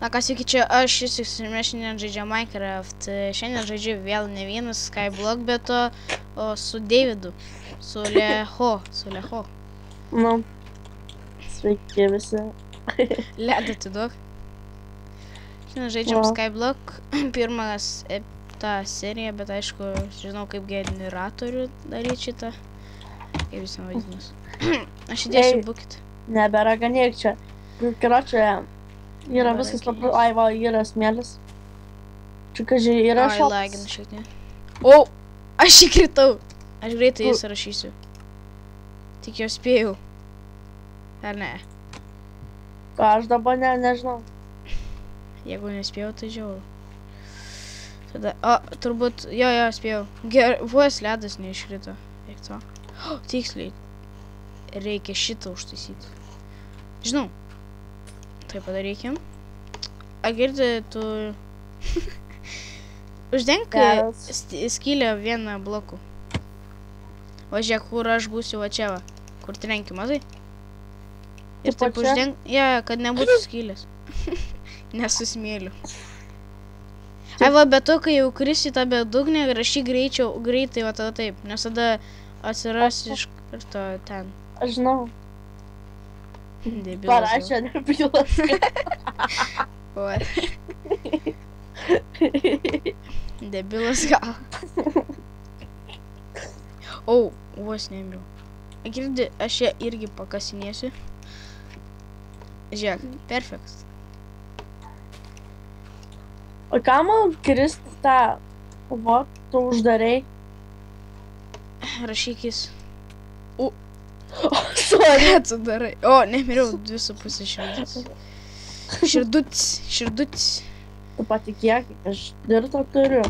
Na ką sveiki, čia aš mes šiandien žaidžiu Minecraft. Šiandien žaidžiu vėl ne vienas Skyblock, bet o su Davidu. Su Leho. Nu, sveiki visi. Ledą atiduok. Šiandien žaidžiam Skyblock. Pirmas tą seriją, bet aišku, žinau kaip generatorių daryti šitą. Kaip jis vadinasi. Aš įdėsiu bucket. Neberaganėk čia. Karočią, yra viskas paprastai. Ai, va, yra smėlis. Čia, kažkai, yra šokas. Ai, lagina šiek tiek. O, aš įkritau. Aš greitai jis rašysiu. Tik jau spėjau. Ar ne? Ką, aš dabar nežinau. Jeigu nespėjau, tai žiauru. Tada, turbūt, jo, spėjau. Vos ledas neiškrito. Eik to. Tiksliai. Reikia šitą užtaisyti. Žinau. Tai padarykim. Girdi, tu... Uždenk skylę vieną blokų. Va, žiūrėk, kur aš būsiu, va čia va. Kur trenkiu, matai? Ir taip uždenk... Ja, kad nebūtų skylės. Nesusmėliu. Ai, va, bet tu, kai jau krisi tą bedugnę, rašy greitai, va, tada taip. Nes tada atsiras iš karto ten. Aš žinau. Debilas. Parašė debilas. Debilas gal. O, vos nemiau. Girdi, aš ją irgi pakasinėsiu. Žiūrėk, perfekt. O ką man kristi tą, va, tu uždarai? Rašykis. Sorry. Ką tu darai? O, nemiriau 2,5 širdutis. Širdutis. Tu patikėk, aš dirto turiu.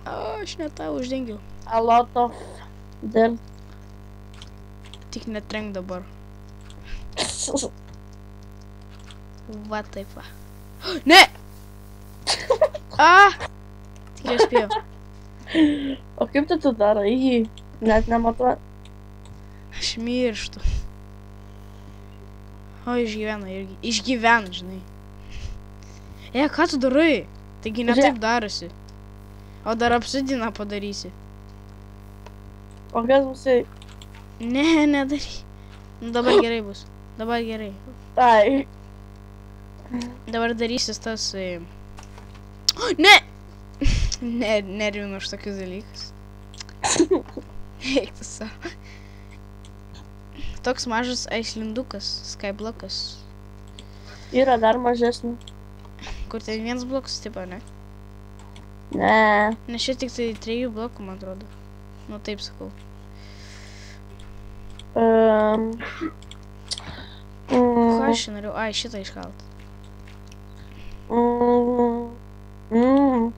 O, aš ne tą uždengiau. A lot of dirt. Tik netrenk dabar. Va taip va. Ne! Tik jau spėjau. O kaip tu darai jį? Net nematau. Aš mirštu. O, išgyvena irgi. Išgyvena, žinai. Ką tu darai? Taigi ne taip darosi. O dar apsidiną padarysi. O kas būsi? Ne, nedary. Nu, dabar gerai bus. Dabar gerai. Tai. Dabar darysis tas... Ne! Nervinu už tokius dalykus. Eik tu savo. Toks mažas aislindukas, Skyblockas. Yra dar mažesnį. Kur ten vienas blokas, tipo, ne? Ne. Nes čia tik tai 3 blokų, man atrodo. Nu, taip sakau. Ką aš noriu? Ai, šitą iškalt.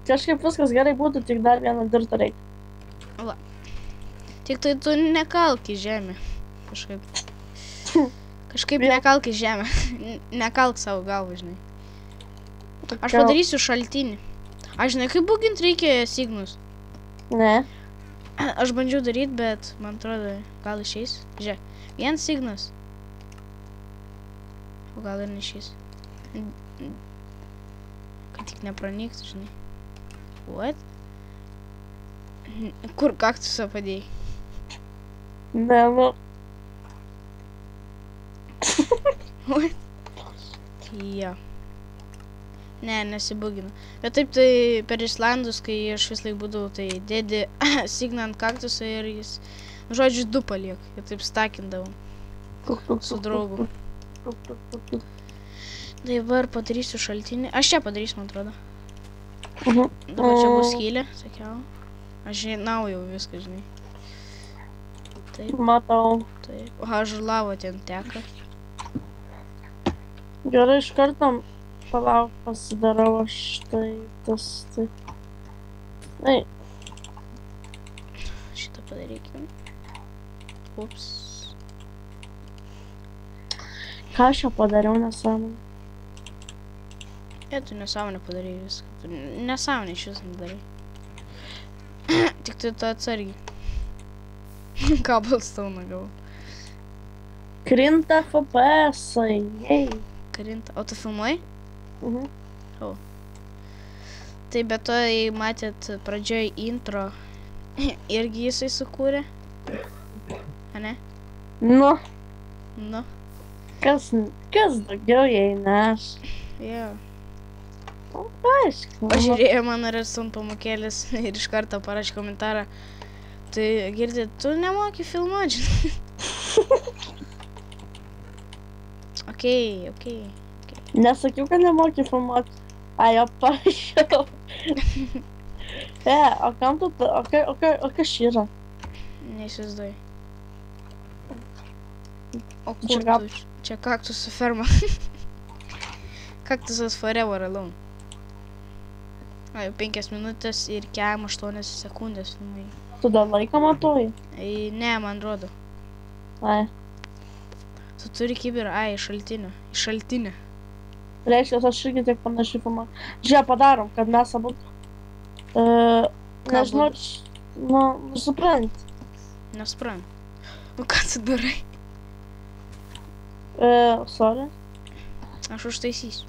Kažkaip viskas gerai būtų, tik dar vieną dirtą reikia. Va. Tik tai tu nekalk į žemę. Kažkaip nekalk į žemę. Nekalk savo galvą, žinai. Aš padarysiu šaltinį. Aš žinai, kaip būgint reikia signus. Ne. Aš bandžiau daryti, bet man atrodo, gal išeis. Žiūrėk, vienas signas. O gal ir neišeis. Kad tik nepranyktų, žinai. What? Kur kaktusą padėjai? Ne, nu. What? Jo. Ne, nesibuginu. Bet taip tai per Islandus, kai aš vis laik būdavau, tai dėdi signą ant kaktusą ir jis, žodžiu, 2 paliek. Ir taip stakindavom. Su draugu. Dabar padarysiu šaltinį. Aš čia padarysiu, man atrodo. Dabar čia bus skylė, sakiau. Aš žinau jau viską, žinai. Taip. Matau. Taip. Aš lava ten teka. Gerai, iš karto palauk, pasidarau aš tai, tas, tai. Ai. Šitą padarykim. Ups. Ką aš čia padariau nesąmonę? Tu nesąmonę padarai viską. Tu nesąmonę iš vis nedarai. Tik tai tu atsargiai. Cobblestone gavau. Krinta FPS-ai, jei. Krinta. O tu filmuoji? O. Tai be to, jei matėt pradžioj intro, irgi jisai sukūrė. A ne? Nu, Nu. kas daugiau, jei ne aš. Jo. Aišku. Pažiūrėjo mano redstone pamokėlis ir iš karto parašė komentarą. Tai girdėt, tu nemoki filmuoti, žinai. Okei. Nesakiau, kad nemoki filmuoti. Ai, jo parašiau. O kam tu, o kas yra? Neįsivaizduoju. O Čia kur tu? Čia kaktusų ferma. Kaktusas forever alone. Ai, 5 minutės ir 8 sekundės. Tu dar laiką matuoji? Ne, man rodo. Ai. Tu turi kibirą, iš šaltinio. Reiškia, aš irgi tiek panašiai filmuoju. Žiūrėk, padarom, kad mes abu... Nežinau, suprant. Nesuprant. Nu, ką tu darai? Sorry. Aš užtaisysiu.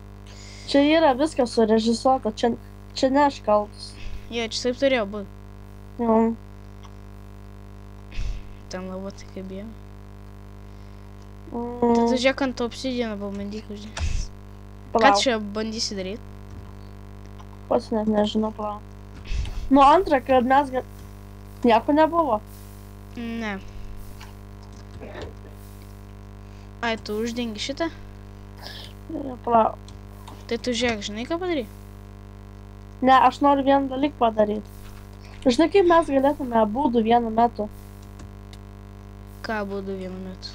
Čia yra viskas surežisuota, čia ne aš kaltas. Jo, čia taip turėjo būti. Ten lava tai kaip bijau. Tai tu žiūrėk ant obsidiano pabandyk uždėti. Ką čia bandysi daryti? Pats net nežinau, palauk. Nu, antrą, kad mes nieko nebuvo. Ne. Ai, tu uždengi šitą? Palauk. Tai tu žiūrėk, žinai ką padarai? Ne, aš noriu vieną dalyką padaryti. Žinai, kaip mes galėtume abudu vienu metu? Ką abudu vienu metu?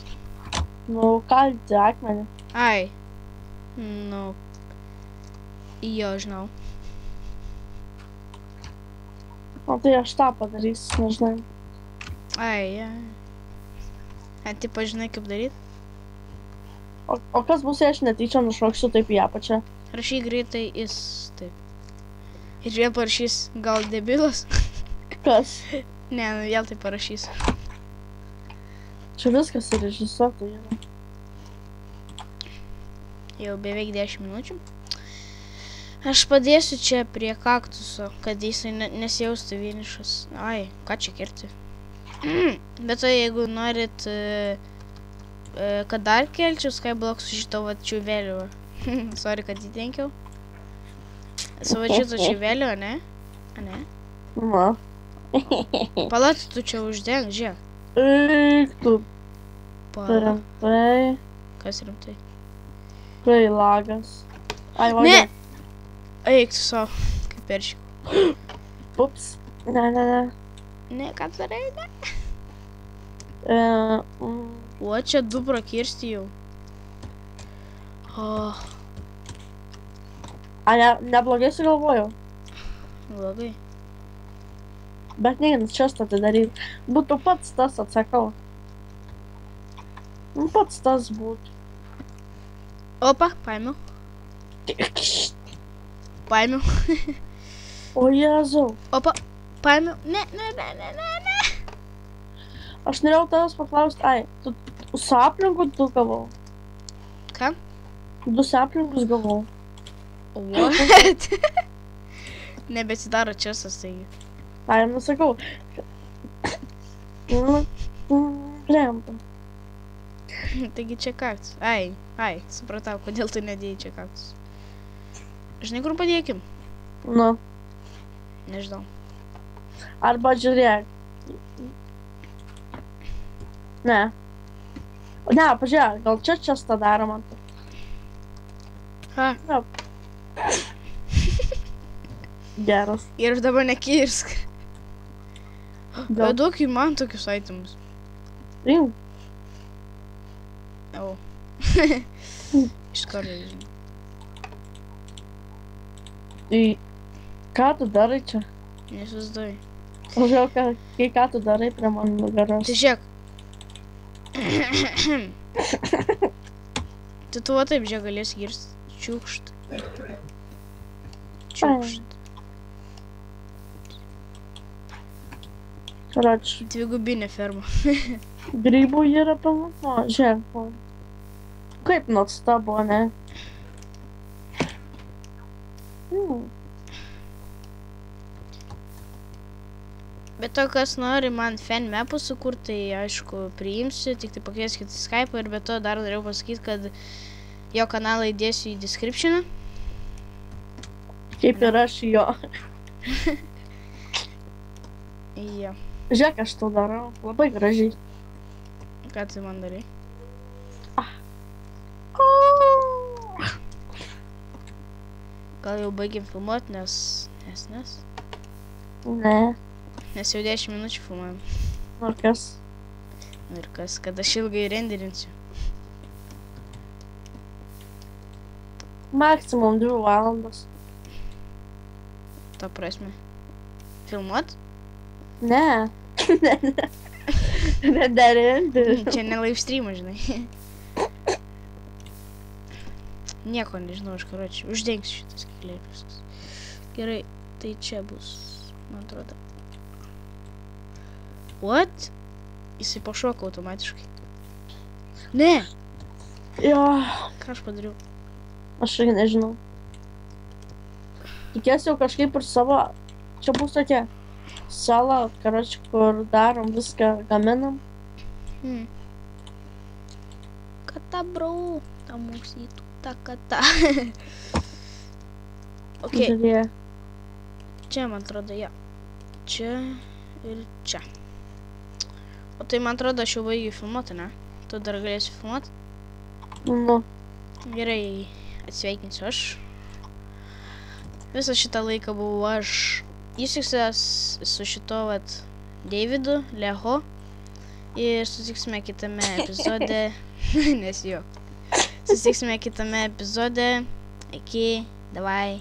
Nu, kalti akmenį. Ai. Nu. Jo, žinau. O tai aš tą padarysiu, nežinai. Ai. Tipo, žinai kaip daryti? O kas bus, jei aš netyčia nušoksiu taip į apačią? Rašyk greitai is, taip. Ir vėl parašys, gal debilas? Kas? Ne, vėl tai parašys. Čia viskas režisuota yra. Jau beveik 10 minučių. Aš padėsiu čia prie kaktuso, kad jisai nesijaustų vienišas. Ai, ką čia kirti? Bet to, jeigu norit, kad dar kelčiau Skyblock su šito vačių vėliavą. Sorry, kad įtenkiau. Su vačiu vėliavą, ne? A ne? Na. Palat, tu čia uždeng, žiūrėk. Eik tu. Rimtai. Kas rimtai? Kai lagas. Ai, va. Ne! Eik tu savo, kaip peršiu. Ups. Ne. Ne, ką darai, ne? O, čia 2 prakirsti jau. A, neblogai sugalvojau. Blogai. Bet neina čia statį daryti. Būtų pats tas, atsakau. Nu, pats tas būtų. Opa, paėmiau. Paėmiau. O Jėzau. Opa, paėmiau. Ne. Aš norėjau tavęs paklausti, ai, tu su aplinku tu gavau? Ką? 2 aplinkus gavau. What? Nebesidaro česas, taigi. Ai, nusakau. Lempa. Taigi čia kaktus. Ai, supratau, kodėl tu nedėjai čia kaktus. Žinai, kur padėkim? Nu. Nežinau. Arba žiūrėk. Ne. Ne, pažiūrėk, gal čia čestą daro man. Ha. Ne. Geras. Ir aš dabar nekirsk. Duok į man tokius itemus. Rim. O. Iš karto, žinai. Tai ką tu darai čia? Nesusiduoju. O žiūrėk, ką tu darai prie man nugaros? Tai žiūrėk. Tai tu va taip, žiūrėk, galėsi girsti. Čiukšt. Račiu. Dvigubinė ferma. Grybų yra pilna. O, žiūrėk. Kaip nuostabu, ne? Bet to, kas nori man fan mapų sukurti, tai aišku priimsiu, tik tai pakvieskit į Skype'ą ir be to dar norėjau pasakyti, kad jo kanalą įdėsiu į descriptioną. Kaip ir aš jo. Jo. Žiūrėk, aš tau darau. Labai gražiai. Ką tu man darai? Gal jau baigėm filmuoti, nes... Ne. Nes jau 10 minučių filmuojam. Ir kas? Ir kas, kad aš ilgai renderinsiu. Maksimum 2 valandas. Ta prasme. Filmuot? Ne. Nedarinti. Čia ne live streamas, žinai. Nieko nežinau, aš karočiui. Uždengsiu šitas kiklėpės. Gerai, tai čia bus, man atrodo. What? Jisai pašoka automatiškai. Ne! Jo. Ką aš padariau? Aš irgi nežinau. Tikėsiu jau kažkaip ir savo... Čia bus tokia sala, karoči, kur darom viską, gaminam. Kata, bro. Ta mūsytų, ta kata. Ok. Žiūrėk. Čia, man atrodo, ja. Čia ir čia. O tai, man atrodo, aš jau baigiu filmuoti, ne? Tu dar galėsi filmuoti? Nu. Gerai, atsveikinsiu aš. Visą šitą laiką buvau aš. Įsiksės su šito, vat, Deividu, Leho. Ir susitiksime kitame epizode. Nes jo. Susitiksime kitame epizode. Iki, davai.